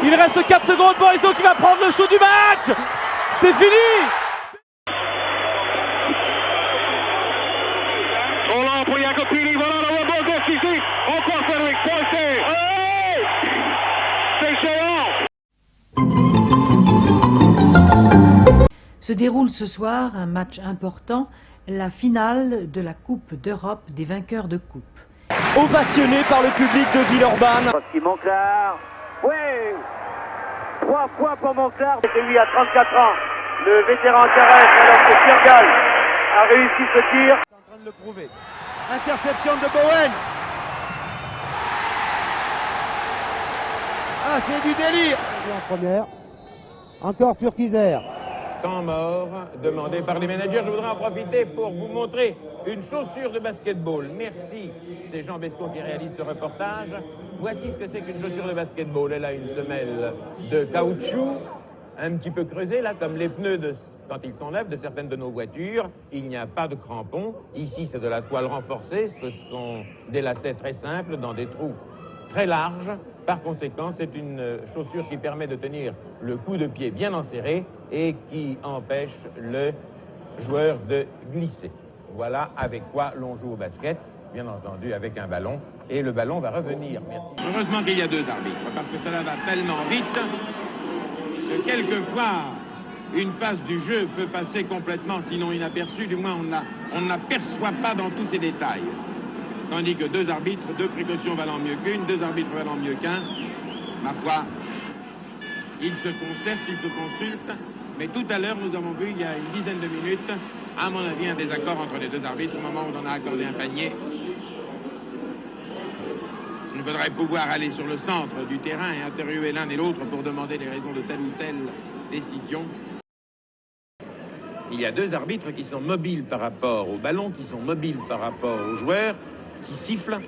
Il reste 4 secondes. Morisot qui va prendre le shoot du match. C'est fini. Trop lent pour Jacopini. Voilà le rebond décisif. Encore Frédéric Poissé. C'est géant. Se déroule ce soir un match important, la finale de la Coupe d'Europe des vainqueurs de coupe. Ovationné par le public de Villeurbanne. Monclar. Oui. 3 points pour Monclar. C'est lui à 34 ans. Le vétéran caresse alors que Piergal a réussi ce tir. En train de le prouver. Interception de Bowen. Ah, c'est du délire. En première. Encore Purquizer. Temps mort demandé par les managers. Je voudrais en profiter pour vous montrer une chaussure de basketball. Merci, c'est Jean Bescon qui réalise ce reportage. Voici ce que c'est qu'une chaussure de basketball. Elle a une semelle de caoutchouc, un petit peu creusée, là, comme les pneus quand ils sont neufs de certaines de nos voitures. Il n'y a pas de crampons. Ici, c'est de la toile renforcée. Ce sont des lacets très simples dans des trous très larges. Par conséquent, c'est une chaussure qui permet de tenir le coup de pied bien enserré et qui empêche le joueur de glisser. Voilà avec quoi l'on joue au basket, bien entendu avec un ballon, et le ballon va revenir. Merci. Heureusement qu'il y a 2 arbitres, parce que cela va tellement vite que quelquefois, une phase du jeu peut passer complètement, sinon inaperçue, du moins on n'aperçoit pas dans tous ses détails. Tandis que 2 arbitres, 2 précautions valant mieux qu'une, 2 arbitres valant mieux qu'un, ma foi, ils se concertent, ils se consultent, mais tout à l'heure, nous avons vu, il y a une dizaine de minutes, à mon avis, un désaccord entre les 2 arbitres au moment où on a accordé un panier. Il faudrait pouvoir aller sur le centre du terrain et interviewer l'un et l'autre pour demander les raisons de telle ou telle décision. Il y a 2 arbitres qui sont mobiles par rapport au ballon, qui sont mobiles par rapport aux joueurs, qui sifflent.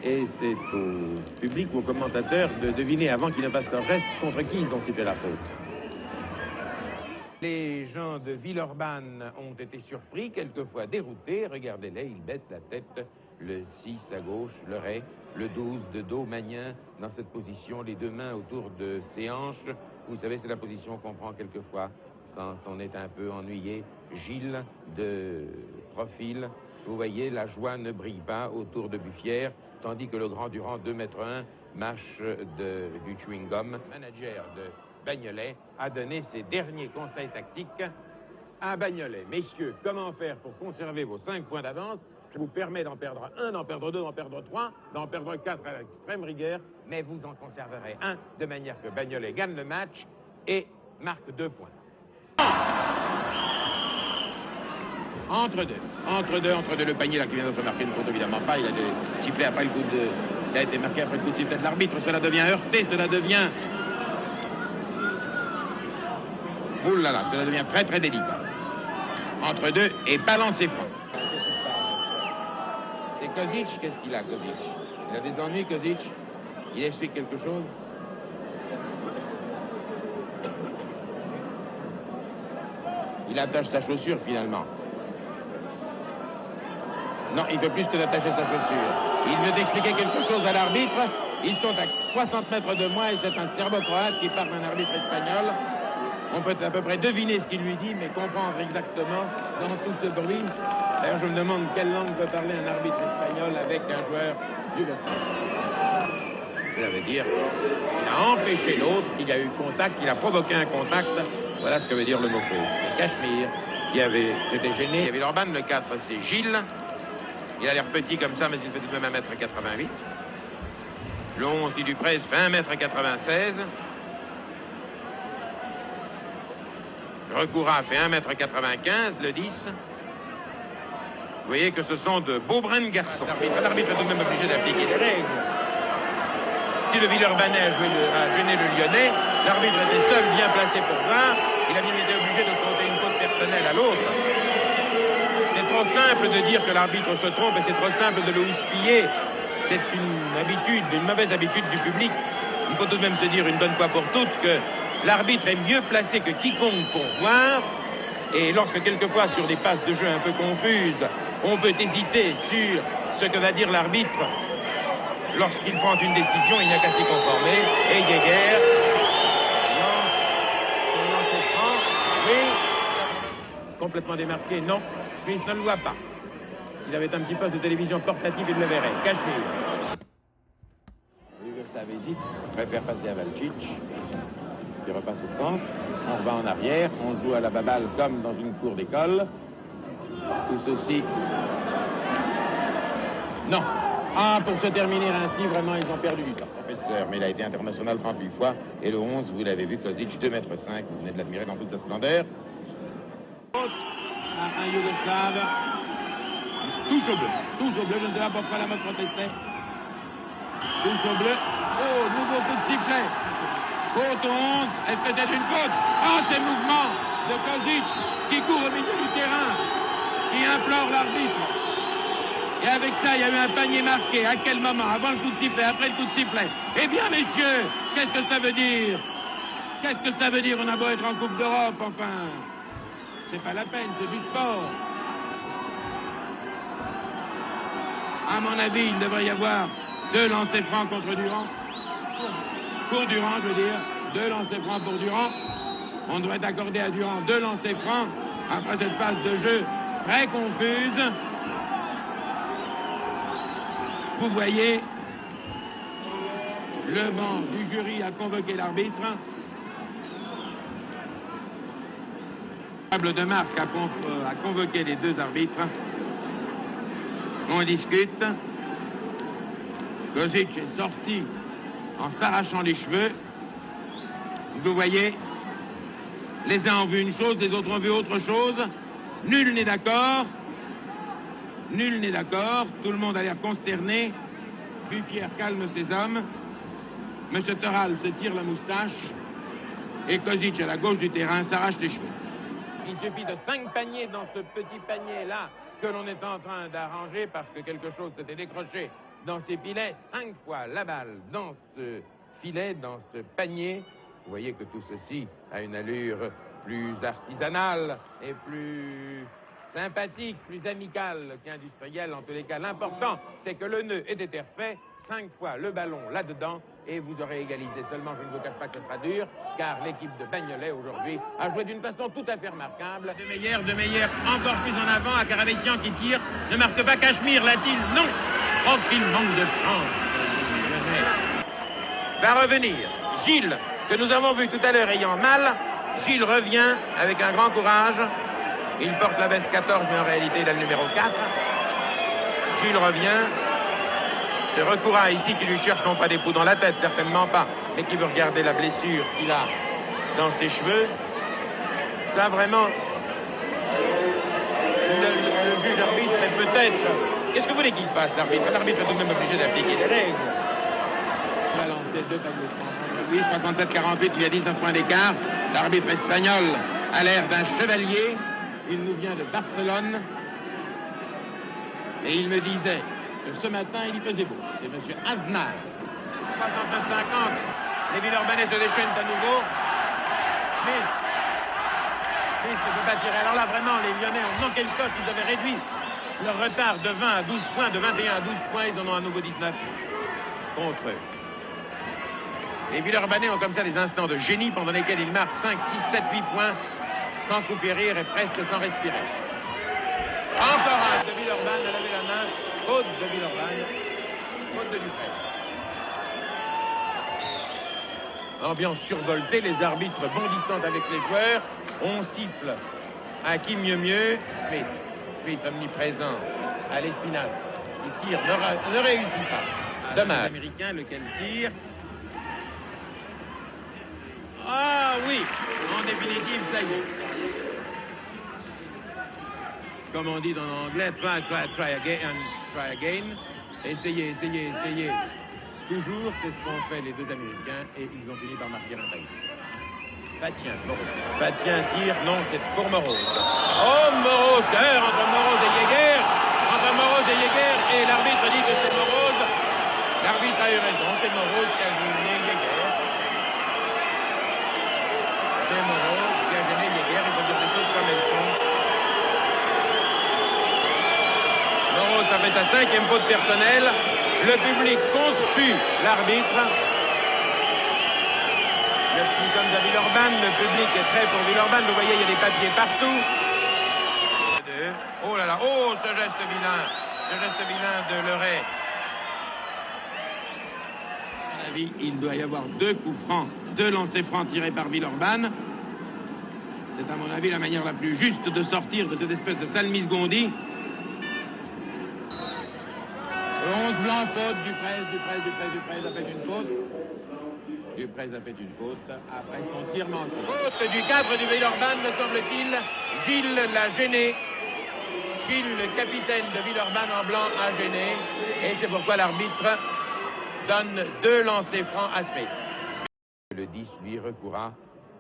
Et c'est au public ou aux commentateurs de deviner, avant qu'ils ne fassent leur geste, contre qui ils ont sifflé la faute. Les gens de Villeurbanne ont été surpris, quelquefois déroutés. Regardez-les, ils baissent la tête. Le 6 à gauche, le Ré, le 12 de dos, Magnin, dans cette position, les 2 mains autour de ses hanches. Vous savez, c'est la position qu'on prend quelquefois quand on est un peu ennuyé. Gilles, de profil. Vous voyez, la joie ne brille pas autour de Buffière, tandis que le grand Durand, 2 mètres 1, mâche du chewing-gum. Le manager de Bagnolet a donné ses derniers conseils tactiques à Bagnolet. Messieurs, comment faire pour conserver vos 5 points d'avance? Je vous permets d'en perdre 1, d'en perdre 2, d'en perdre 3, d'en perdre 4 à l'extrême rigueur, mais vous en conserverez 1, de manière que Bagnolet gagne le match et marque 2 points. Entre deux, le panier là qui vient d'être marqué, ne compte évidemment pas, il a été sifflé après le coup de... Il a été marqué après le coup de sifflet de l'arbitre, cela devient heurté, cela devient... Ouh là là, cela devient très très délicat. Entre deux et balancez franc. C'est Kozic, qu'est-ce qu'il a, Kozic? Il a des ennuis, Kozic? Il explique quelque chose? Il attache sa chaussure finalement. Non, il fait plus que d'attacher sa chaussure. Il veut expliquer quelque chose à l'arbitre. Ils sont à 60 mètres de moi et c'est un serbo-croate qui parle d'un arbitre espagnol. On peut à peu près deviner ce qu'il lui dit, mais comprendre exactement dans tout ce bruit. D'ailleurs, je me demande quelle langue peut parler un arbitre espagnol avec un joueur du basket. Cela veut dire qu'il a empêché l'autre, qu'il y a eu contact, qu'il a provoqué un contact. Voilà ce que veut dire le mot faute. C'est Cachemire qui avait été gêné. Il y avait Villeurbanne, le 4, c'est Gilles. Il a l'air petit comme ça, mais il fait tout de même 1m88. Le 11, dit Duprez, fait 1m96. Recoura fait 1m95, le 10. Vous voyez que ce sont de beaux brins de garçons. L'arbitre est tout de même obligé d'appliquer les règles. Si le Villeurbanais a gêné le Lyonnais, l'arbitre était seul bien placé pour voir. Il a bien été obligé de compter une faute personnelle à l'autre. C'est trop simple de dire que l'arbitre se trompe et c'est trop simple de le houspiller. C'est une mauvaise habitude du public. Il faut tout de même se dire une bonne fois pour toutes que l'arbitre est mieux placé que quiconque pour voir. Et lorsque quelquefois sur des passes de jeu un peu confuses, on peut hésiter sur ce que va dire l'arbitre, lorsqu'il prend une décision, il n'y a qu'à s'y conformer. Et Guéguerre complètement démarqué? Non, Smith ne le voit pas. S'il avait un petit poste de télévision portatif, il le verrait. Cachemire. Yougoslav hésite, préfère passer à Valcic, qui repasse au centre. On revient en arrière, on joue à la baballe comme dans une cour d'école. Tout ceci... Non. Ah, pour se terminer ainsi, vraiment, ils ont perdu du temps. Professeur, mais il a été international 38 fois. Et le 11, vous l'avez vu, Kozic, 2,5 m, vous venez de l'admirer dans toute sa splendeur. Un Yougoslave. Touche au bleu, je ne sais pas pourquoi la mode protestait. Touche au bleu. Oh, nouveau coup de sifflet. Faute au 11, est-ce que c'est une faute? Ah, ces mouvements de Kozic qui court au milieu du terrain, qui implore l'arbitre. Et avec ça, il y a eu un panier marqué. À quel moment? Avant le coup de sifflet, après le coup de sifflet? Eh bien, messieurs, qu'est-ce que ça veut dire? Qu'est-ce que ça veut dire? On a beau être en Coupe d'Europe, enfin. C'est pas la peine, c'est du sport. À mon avis, il devrait y avoir 2 lancers francs contre Durand. Pour Durand, je veux dire. 2 lancers francs pour Durand. On devrait accorder à Durand 2 lancers francs après cette phase de jeu très confuse. Vous voyez, le banc du jury a convoqué l'arbitre. La table de marque a convoqué les 2 arbitres. On discute. Kozic est sorti en s'arrachant les cheveux. Vous voyez, les uns ont vu une chose, les autres ont vu autre chose. Nul n'est d'accord. Nul n'est d'accord. Tout le monde a l'air consterné. Buffier calme ses hommes. Monsieur Toral se tire la moustache. Et Kozic, à la gauche du terrain, s'arrache les cheveux. Il suffit de 5 paniers dans ce petit panier-là que l'on est en train d'arranger parce que quelque chose s'était décroché dans ces filets. 5 fois la balle dans ce filet, dans ce panier. Vous voyez que tout ceci a une allure plus artisanale et plus sympathique, plus amicale qu'industrielle. En tous les cas, l'important, c'est que le nœud ait été refait. 5 fois le ballon là-dedans et vous aurez égalisé. Seulement, je ne vous cache pas que ce sera dur, car l'équipe de Bagnolet, aujourd'hui, a joué d'une façon tout à fait remarquable. De Meyer, encore plus en avant, à Caravessian qui tire. Ne marque pas Cachemire, l'a-t-il? Non. Oh, qu'il manque de chance. Va revenir Gilles, que nous avons vu tout à l'heure ayant mal. Gilles revient avec un grand courage. Il porte la veste 14, mais en réalité, il a le numéro 4. Gilles revient. Ce recourant ici qui lui cherche non pas des poux dans la tête, certainement pas, mais qui veut regarder la blessure qu'il a dans ses cheveux. Ça, vraiment, le juge arbitre est peut-être... Qu'est-ce que vous voulez qu'il fasse, l'arbitre? L'arbitre est tout de même obligé d'appliquer les règles. Il va lancer 2 paniers francs contre lui, 67-48, il y a 19 points d'écart. L'arbitre espagnol a l'air d'un chevalier. Il nous vient de Barcelone. Et il me disait que ce matin, il y faisait beau. C'est M. Aznar. 69-50. Les Villeurbanais se déchaînent à nouveau. Smith ne peut pas tirer. Alors là, vraiment, les Lyonnais ont manqué le coche. Ils avaient réduit leur retard de 20 à 12 points, de 21 à 12 points. Ils en ont à nouveau 19 contre eux. Les Villeurbanais ont comme ça des instants de génie pendant lesquels ils marquent 5, 6, 7, 8 points sans couper rire et presque sans respirer. Encore un de Villeurbanne à lever la main. Faute de Villeurbanne. Faute de Dufresne. Ambiance survoltée, les arbitres bondissant avec les joueurs. On siffle à qui mieux. Smith. Smith omniprésent à l'Espinasse. Il tire, ne réussit pas. Dommage. L'Américain, lequel tire. Ah oui, en définitive, ça y est. Comme on dit dans l'anglais, try again. Essayez. Toujours, c'est ce qu'ont fait les 2 Américains et ils ont fini par marquer un but. Patien tire, non, c'est pour Morose. Oh, Morose, cœur entre Morose et Jäger. Et l'arbitre dit que c'est Morose. L'arbitre a eu raison, c'est Morose qui a gêné Jäger. C'est Morose qui a gêné Jäger, il faut dire des choses comme elles sont. Morose a fait sa 5e faute personnelle. Le public conspue l'arbitre. Nous sommes à Villeurbanne, le public est très pour Villeurbanne. Vous voyez, il y a des papiers partout. Oh là là, oh ce geste vilain de Leray. À mon avis, il doit y avoir 2 coups francs, 2 lancers francs tirés par Villeurbanne. C'est à mon avis la manière la plus juste de sortir de cette espèce de salmisgondi. 11 blancs, faute, Duprez a fait une faute. Duprez a fait une faute après son tir manqué. Faute du cadre du Villeurbanne, me semble-t-il. Gilles l'a gêné. Gilles, le capitaine de Villeurbanne en blanc, a gêné. Et c'est pourquoi l'arbitre donne 2 lancers francs à Smith. Le 10, lui, recourra,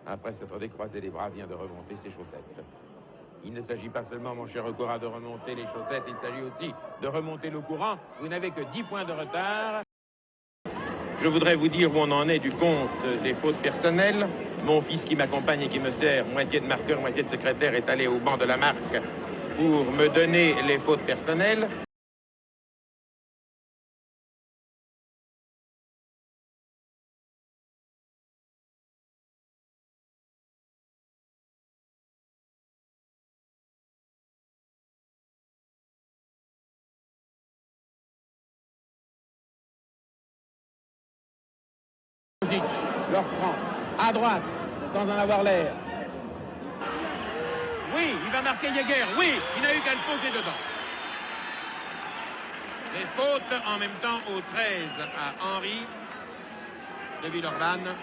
après s'être décroisé les bras, vient de remonter ses chaussettes. Il ne s'agit pas seulement, mon cher Okura, de remonter les chaussettes, il s'agit aussi de remonter le courant. Vous n'avez que 10 points de retard. Je voudrais vous dire où on en est du compte des fautes personnelles. Mon fils qui m'accompagne et qui me sert, moitié de marqueur, moitié de secrétaire, est allé au banc de la marque pour me donner les fautes personnelles. Leur prend à droite, sans en avoir l'air. Oui, il va marquer Jäger. Oui, il n'a eu qu'à le poser dedans. Les fautes en même temps au 13 à Henri de Villeurbanne.